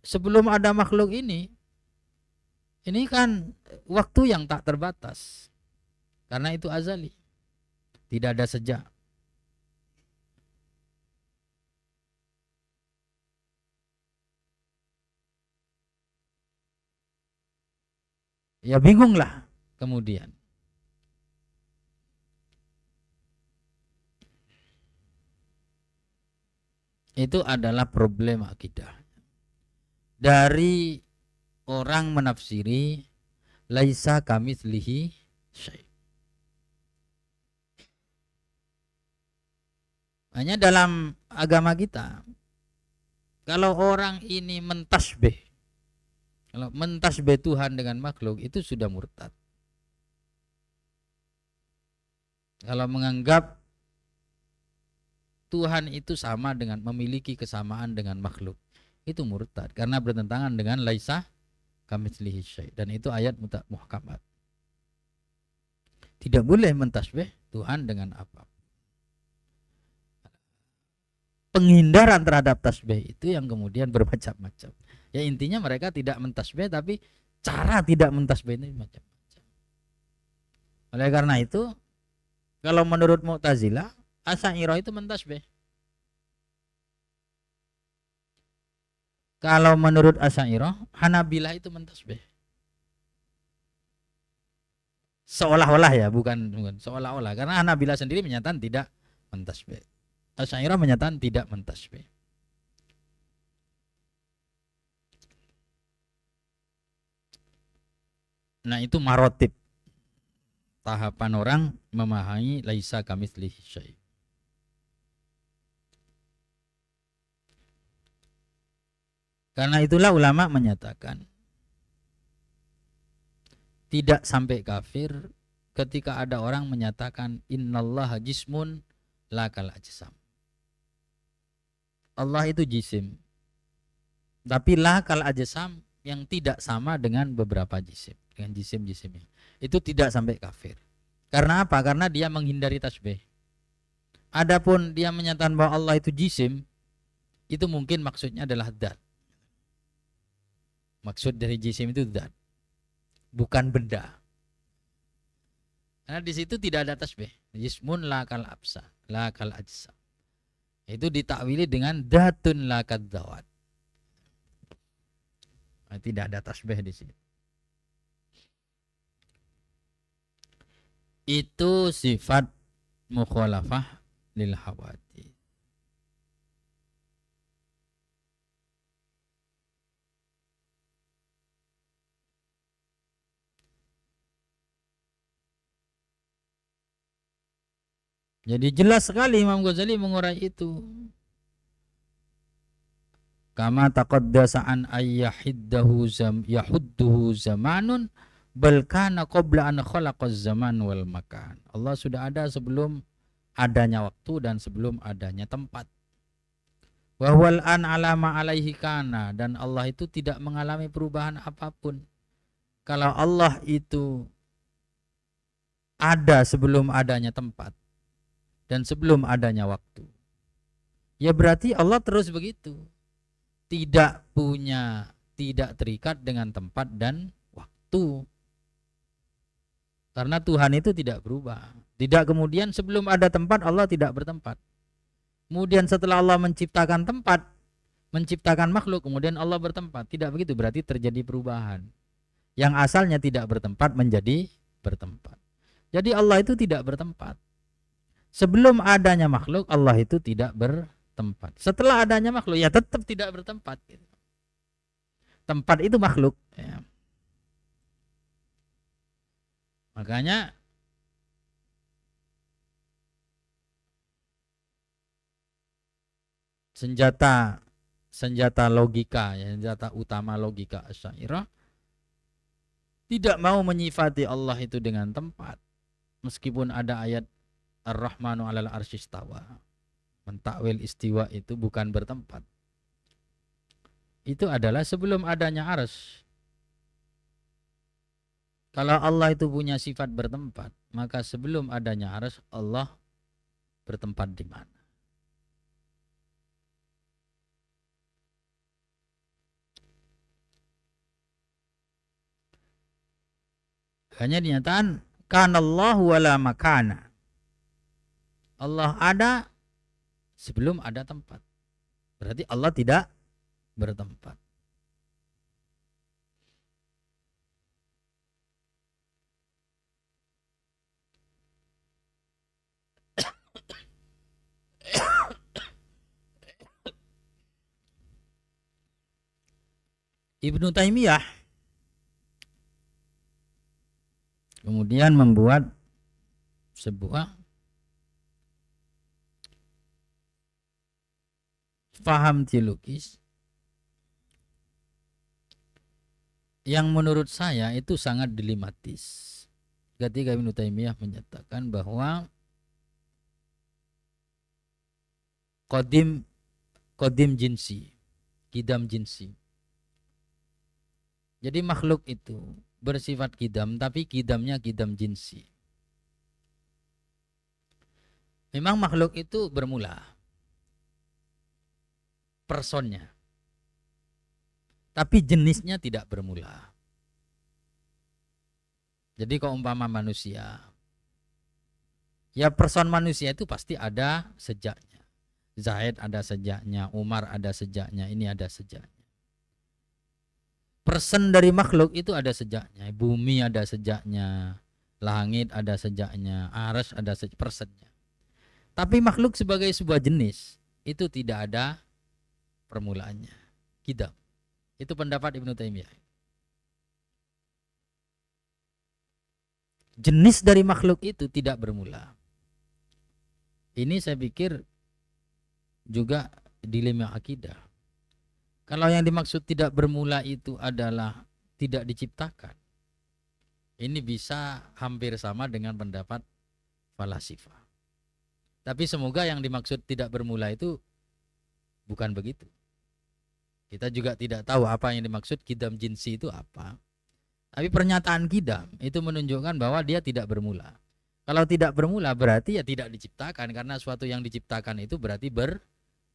sebelum ada makhluk ini kan waktu yang tak terbatas. Karena itu azali. Tidak ada sejak. Ya bingunglah kemudian. Itu adalah problem akidah. Dari orang menafsiri laisa kamitslihi syai'. Hanya dalam agama kita kalau orang ini mentasbih, kalau mentasbih Tuhan dengan makhluk itu sudah murtad. Kalau menganggap Tuhan itu sama dengan memiliki kesamaan dengan makhluk, itu murtad karena bertentangan dengan laisa kamitslihi syai', dan itu ayat muhkamat. Tidak boleh mentasbih Tuhan dengan apa. Penghindaran terhadap tasbih itu yang kemudian bermacam-macam. Ya intinya mereka tidak mentasbih tapi cara tidak mentasbih ini macam-macam. Oleh karena itu kalau menurut Mu'tazilah Asy'ariyah itu mentasbih. Kalau menurut Asy'ariyah Hanabilah itu mentasbih. Seolah-olah ya, bukan seolah-olah, karena Hanabilah sendiri menyatakan tidak mentasbih. Asy'ariyah menyatakan tidak mentasbih. Nah, itu marotib tahapan orang memahami laisa kamitslihi syai'. Karena itulah ulama menyatakan tidak sampai kafir ketika ada orang menyatakan innallaha jismun la kal ajsam. Allah itu jisim, tapi la kal ajsam, yang tidak sama dengan beberapa jisim, dengan jisim-jisimnya. Itu tidak sampai kafir. Karena apa? Karena dia menghindari tasbih. Adapun dia menyatakan bahwa Allah itu jisim, itu mungkin maksudnya adalah dzat. Maksud dari jisim itu dzat, bukan benda. Karena di situ tidak ada tasbih. Jismun la kal absa, la kal ajsam. Itu ditakwili dengan dzatun la kadzawat. Nah, tidak ada tasbih di situ. Itu sifat mukhalafah lil hawadits. Jadi jelas sekali Imam Ghazali mengurai itu. Kama taqaddasa an ayyahiddahu yahudduhu zamanun bal kana qabla an khalaqaz zaman wal makan. Allah sudah ada sebelum adanya waktu dan sebelum adanya tempat. Wa huwal an alama alaihi kana, dan Allah itu tidak mengalami perubahan apapun. Kalau Allah itu ada sebelum adanya tempat dan sebelum adanya waktu, ya berarti Allah terus begitu. Tidak terikat dengan tempat dan waktu. Karena Tuhan itu tidak berubah. Tidak kemudian sebelum ada tempat Allah tidak bertempat. Kemudian setelah Allah menciptakan tempat, menciptakan makhluk, kemudian Allah bertempat. Tidak begitu, berarti terjadi perubahan. Yang asalnya tidak bertempat menjadi bertempat. Jadi Allah itu tidak bertempat. Sebelum adanya makhluk Allah itu tidak bertempat. Setelah adanya makhluk ya tetap tidak bertempat. Tempat itu makhluk. Ya. Makanya senjata logika, ya, senjata utama logika Asy'ariyah tidak mau menyifati Allah itu dengan tempat. Meskipun ada ayat Ar-Rahmanu 'alal arsy istawa. Mentakwil istiwa itu bukan bertempat. Itu adalah sebelum adanya arsy. Kalau Allah itu punya sifat bertempat, maka sebelum adanya arsy Allah bertempat di mana? Hanya dinyatakan kanallahu wala makana. Allah ada sebelum ada tempat. Berarti Allah tidak bertempat. Ibnu Taimiyah kemudian membuat sebuah faham teologis yang menurut saya itu sangat dilematis. Ketika Ibnu Taimiyah menyatakan bahwa qadim jinsi, kidam jinsi. Jadi makhluk itu bersifat kidam, tapi kidamnya kidam jinsi. Memang makhluk itu bermula, personnya, tapi jenisnya tidak bermula. Jadi kalau umpama manusia, ya person manusia itu pasti ada sejaknya. Zaid ada sejaknya, Umar ada sejaknya, ini ada sejaknya. Person dari makhluk itu ada sejaknya. Bumi ada sejaknya, langit ada sejaknya, arsy ada persennya. Tapi makhluk sebagai sebuah jenis itu tidak ada permulaannya. Kidam. Itu pendapat Ibnu Taimiyah. Jenis dari makhluk itu tidak bermula. Ini saya pikir juga dilema akidah. Kalau yang dimaksud tidak bermula itu adalah tidak diciptakan, Ini bisa hampir sama dengan pendapat falasifah. Tapi semoga yang dimaksud tidak bermula itu bukan begitu. Kita juga tidak tahu apa yang dimaksud kidam jinsi itu apa. Tapi pernyataan kidam itu menunjukkan bahwa dia tidak bermula. Kalau tidak bermula berarti ya tidak diciptakan, karena suatu yang diciptakan itu berarti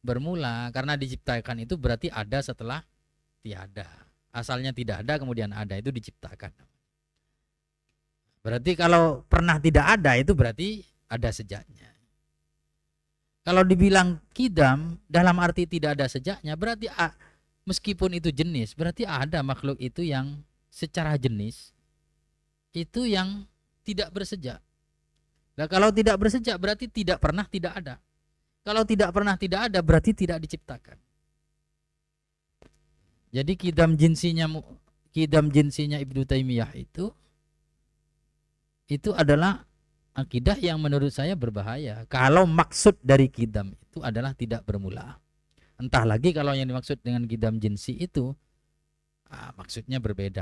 bermula. Karena diciptakan itu berarti ada setelah tiada. Asalnya tidak ada kemudian ada, itu diciptakan. Berarti kalau pernah tidak ada itu berarti ada sejaknya. Kalau dibilang kidam dalam arti tidak ada sejaknya, berarti meskipun itu jenis, berarti ada makhluk itu yang secara jenis itu yang tidak bersejak. Nah, kalau tidak bersejak berarti tidak pernah tidak ada. Kalau tidak pernah tidak ada berarti tidak diciptakan. Jadi kidam jinsinya Ibnu Taimiyah itu adalah akidah yang menurut saya berbahaya. Kalau maksud dari kidam itu adalah tidak bermula. Entah lagi kalau yang dimaksud dengan kidam jinsi itu maksudnya berbeda,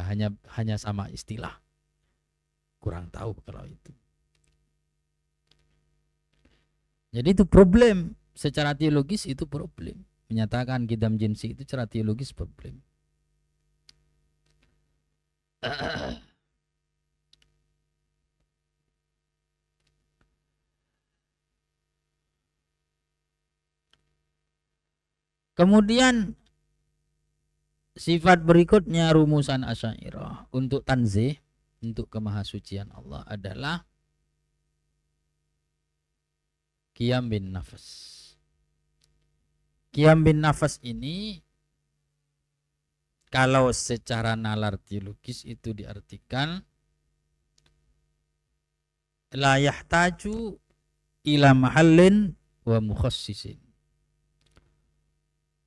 hanya sama istilah. Kurang tahu kalau itu. Jadi itu problem secara teologis, itu problem. Menyatakan kidam jinsi itu secara teologis problem. Kemudian sifat berikutnya rumusan Asy'ariyah untuk tanzih, untuk kemahasucian Allah adalah qiyam bin nafas. Qiyam bin nafas ini kalau secara nalar teologis itu diartikan la yahtaju ila mahallin wa mukhassisin.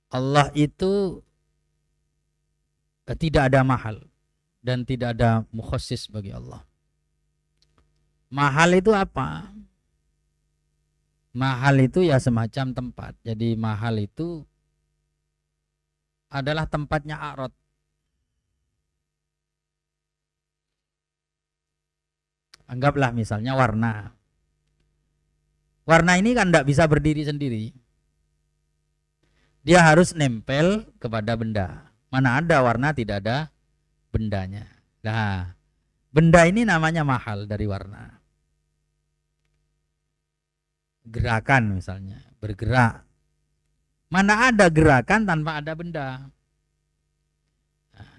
Allah itu tidak ada mahal dan tidak ada mukhassis bagi Allah. Mahal itu apa? Mahal itu ya semacam tempat. Jadi mahal itu adalah tempatnya a'rad. Anggaplah misalnya warna. Warna ini kan tidak bisa berdiri sendiri. Dia harus nempel kepada benda. Mana ada warna tidak ada bendanya. Nah, benda ini namanya mahal dari warna. Gerakan misalnya, bergerak. Mana ada gerakan tanpa ada benda. Nah,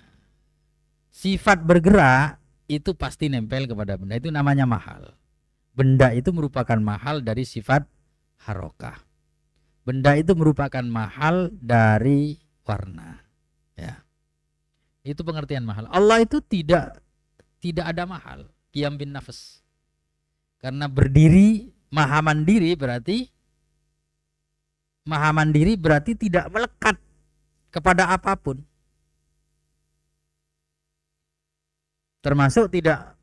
sifat bergerak itu pasti nempel kepada benda, itu namanya mahal. Benda itu merupakan mahal dari sifat harokah. Benda itu merupakan mahal dari warna. Ya. Itu pengertian mahal. Allah itu tidak ada mahal. Qiyam bin nafas. Karena berdiri, maha mandiri berarti tidak melekat kepada apapun. Termasuk tidak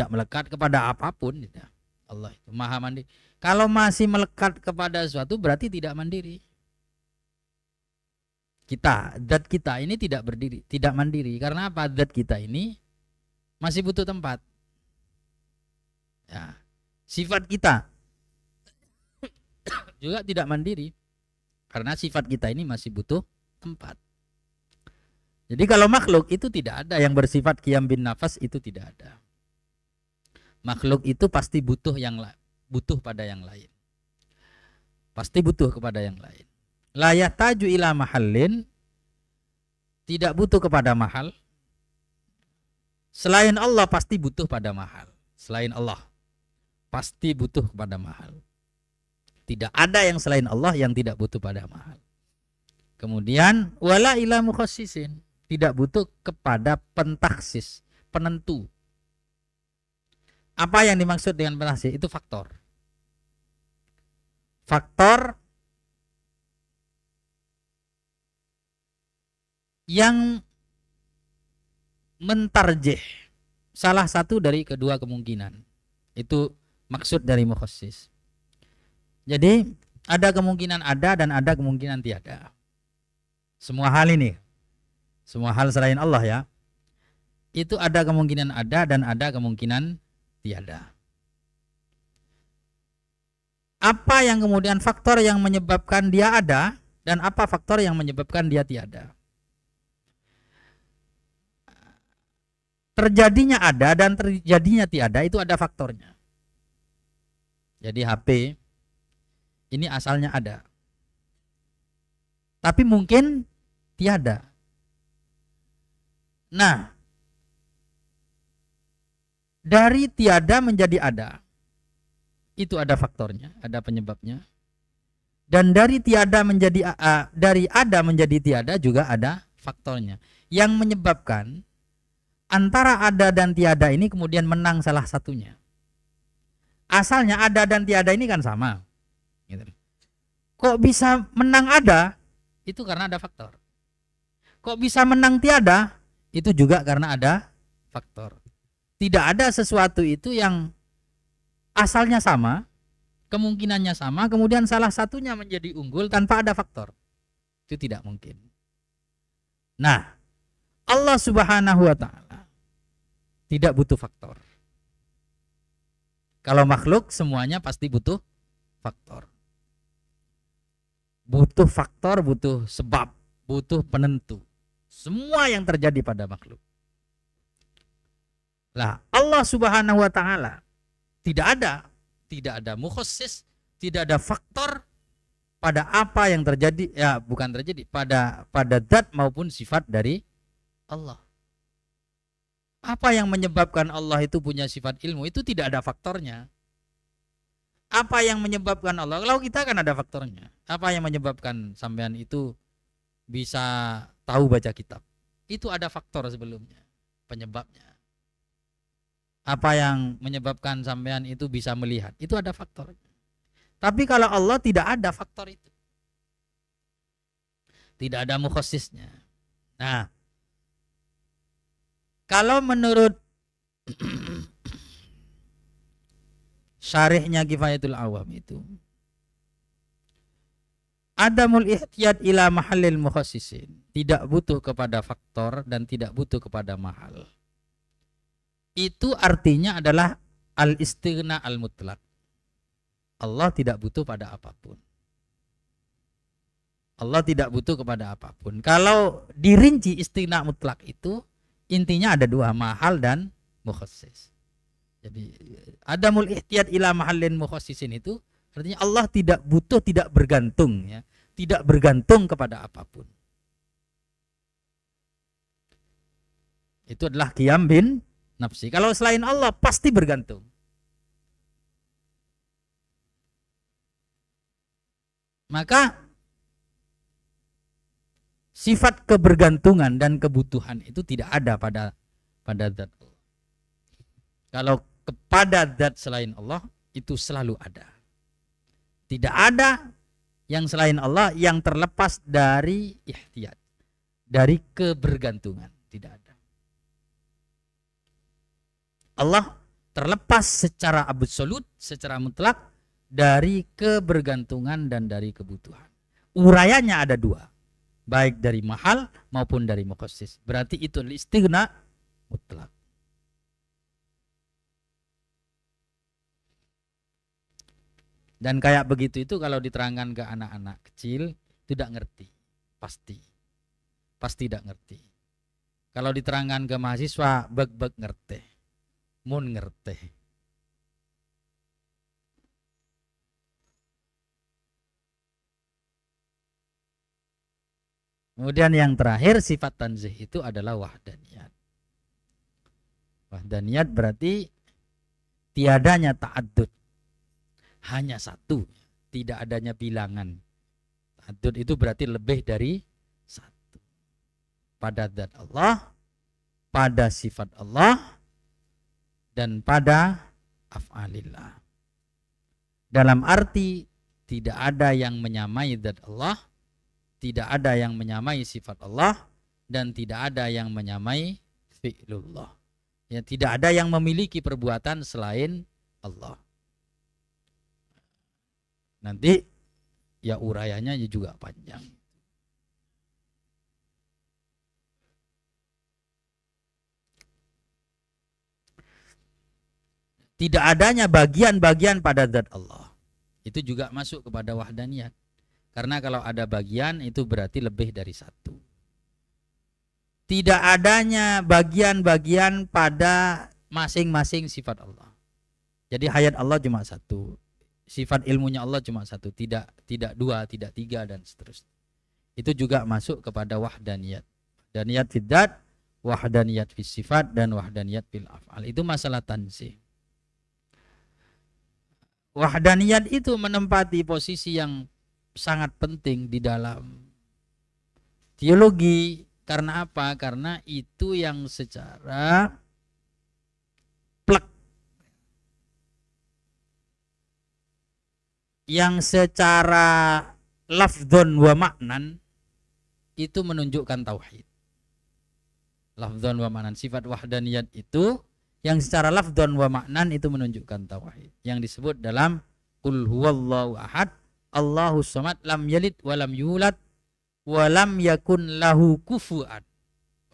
melekat kepada apapun. Allah itu maha mandiri. Kalau masih melekat kepada sesuatu berarti tidak mandiri. Zat kita ini tidak berdiri, tidak mandiri. Karena apa? Zat kita ini masih butuh tempat. Ya. Sifat kita juga tidak mandiri. Karena sifat kita ini masih butuh tempat. Jadi kalau makhluk itu tidak ada yang bersifat qiyam bin nafas, itu tidak ada. Makhluk itu pasti butuh pada yang lain. Pasti butuh kepada yang lain. La yahtaju ila mahallin, tidak butuh kepada mahal. Selain Allah pasti butuh pada mahal. Selain Allah pasti butuh kepada mahal. Tidak ada yang selain Allah yang tidak butuh pada mahal. Kemudian wala ila mukhassisin, tidak butuh kepada pentaksis, penentu. Apa yang dimaksud dengan pentaksis? Itu faktor. Faktor yang mentarjih salah satu dari kedua kemungkinan. Itu maksud dari mukhassis. Jadi ada kemungkinan ada dan ada kemungkinan tiada. Semua hal ini, semua hal selain Allah ya, itu ada kemungkinan ada dan ada kemungkinan tiada. Apa yang kemudian faktor yang menyebabkan dia ada dan apa faktor yang menyebabkan dia tiada? Terjadinya ada dan terjadinya tiada itu ada faktornya. Jadi HP ini asalnya ada, tapi mungkin tiada. Nah, dari tiada menjadi ada, itu ada faktornya, ada penyebabnya. Dan dari tiada menjadi dari ada menjadi tiada juga ada faktornya. Yang menyebabkan antara ada dan tiada ini kemudian menang salah satunya. Asalnya ada dan tiada ini kan sama. Gitu. Kok bisa menang ada? Itu karena ada faktor. Kok bisa menang tiada? Itu juga karena ada faktor. Tidak ada sesuatu itu yang asalnya sama, kemungkinannya sama, kemudian salah satunya menjadi unggul tanpa ada faktor. Itu tidak mungkin. Nah, Allah Subhanahu wa taala tidak butuh faktor. Kalau makhluk semuanya pasti butuh faktor. Butuh faktor, butuh sebab, butuh penentu. Semua yang terjadi pada makhluk. Lah, Allah Subhanahu wa taala tidak ada mukhassis, tidak ada faktor pada apa yang terjadi, ya bukan terjadi, pada zat maupun sifat dari Allah. Apa yang menyebabkan Allah itu punya sifat ilmu itu tidak ada faktornya. Apa yang menyebabkan Allah, kalau kita kan ada faktornya. Apa yang menyebabkan sampean itu bisa tahu baca kitab? Itu ada faktor sebelumnya, penyebabnya. Apa yang menyebabkan sampean itu bisa melihat? Itu ada faktornya. Tapi kalau Allah tidak ada faktor itu. Tidak ada mukhassisnya. Nah, kalau menurut syarihnya Kifayatul Awam itu, adamul ihtiyat ila mahallil mukhassisin, tidak butuh kepada faktor dan tidak butuh kepada mahal. Itu artinya adalah al-istighna al-mutlak. Allah tidak butuh pada apapun. Allah tidak butuh kepada apapun. Kalau dirinci istighna mutlak itu intinya ada dua, mahal dan mukhassis. Jadi adamul ihtiyat ila mahallin mukhassisin itu artinya Allah tidak butuh, tidak bergantung, ya, tidak bergantung kepada apapun. Itu adalah qiyam bin nafsi. Kalau selain Allah pasti bergantung. Maka sifat kebergantungan dan kebutuhan itu tidak ada pada zat Allah. Kalau kepada zat selain Allah itu selalu ada. Tidak ada yang selain Allah yang terlepas dari ihtiyat, dari kebergantungan. Tidak ada. Allah terlepas secara absolut, secara mutlak dari kebergantungan dan dari kebutuhan. Urayanya ada dua, baik dari mahal maupun dari mukhassis. Berarti itu istighna mutlak. Dan kayak begitu itu kalau diterangkan ke anak-anak kecil tidak ngerti, pasti tidak ngerti. Kalau diterangkan ke mahasiswa beg-beg ngerti, mun ngerti. Kemudian yang terakhir sifat tanzih itu adalah wahdaniyat. Wahdaniyat berarti tiadanya ta'addud, hanya satu, tidak adanya bilangan. Ta'addud itu berarti lebih dari satu. Pada zat Allah, pada sifat Allah, dan pada af'alillah. Dalam arti tidak ada yang menyamai zat Allah, tidak ada yang menyamai sifat Allah, dan tidak ada yang menyamai fi'lullah. Ya, tidak ada yang memiliki perbuatan selain Allah. Nanti ya urayanya juga panjang. Tidak adanya bagian-bagian pada zat Allah. Itu juga masuk kepada wahdaniyat. Karena kalau ada bagian itu berarti lebih dari satu. Tidak adanya bagian-bagian pada masing-masing sifat Allah. Jadi hayat Allah cuma satu. Sifat ilmunya Allah cuma satu. Tidak dua, tidak tiga, dan seterusnya. Itu juga masuk kepada wahdaniyat. Wahdaniyat fid dzat, wahdaniyat fis sifat, dan wahdaniyat fil af'al. Itu masalah tanzih. Wahdaniyat itu menempati posisi yang sangat penting di dalam teologi. Karena apa? Karena itu yang secara plek, yang secara lafdzon wa maknan itu menunjukkan tauhid. Lafdzon wa maknan, sifat wahdaniyat itu yang secara lafdzon wa maknan itu menunjukkan tauhid. Yang disebut dalam qul huwallahu ahad, Allahus samad, lam yalid wa lam yulad wa lam yakun lahu kufuwan.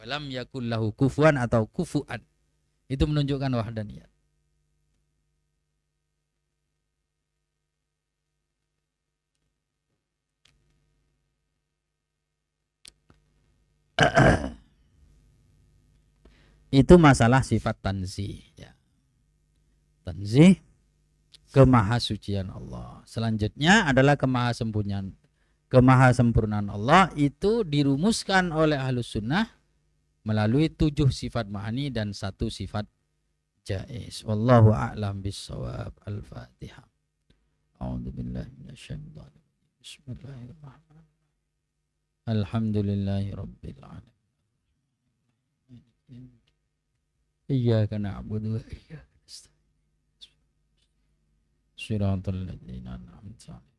Wa lam yakun lahu kufuwan atau kufuan. Itu menunjukkan wahdaniyat. Itu masalah sifat tanzih ya. Tanzih, kemahasucian Allah. Selanjutnya adalah kemahasempurnaan Allah. Itu dirumuskan oleh Ahlus Sunnah melalui 7 sifat ma'ani dan 1 sifat jaiz. Wallahu a'lam bissawab. Al-Fatihah. A'udzubillahi minasyaitonir rajim. Bismillahirrahmanirrahim. Alhamdulillahirabbil alamin. Iyyaka na'budu wa iyyaka nasta'in. Shiratal ladzina an'amta 'alaihim.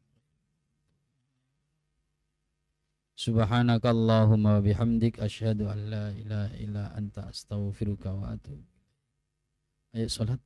Subhanakallahumma wa bihamdik asyhadu an la ilaha illa anta astaghfiruka wa atubu. Ayo salat.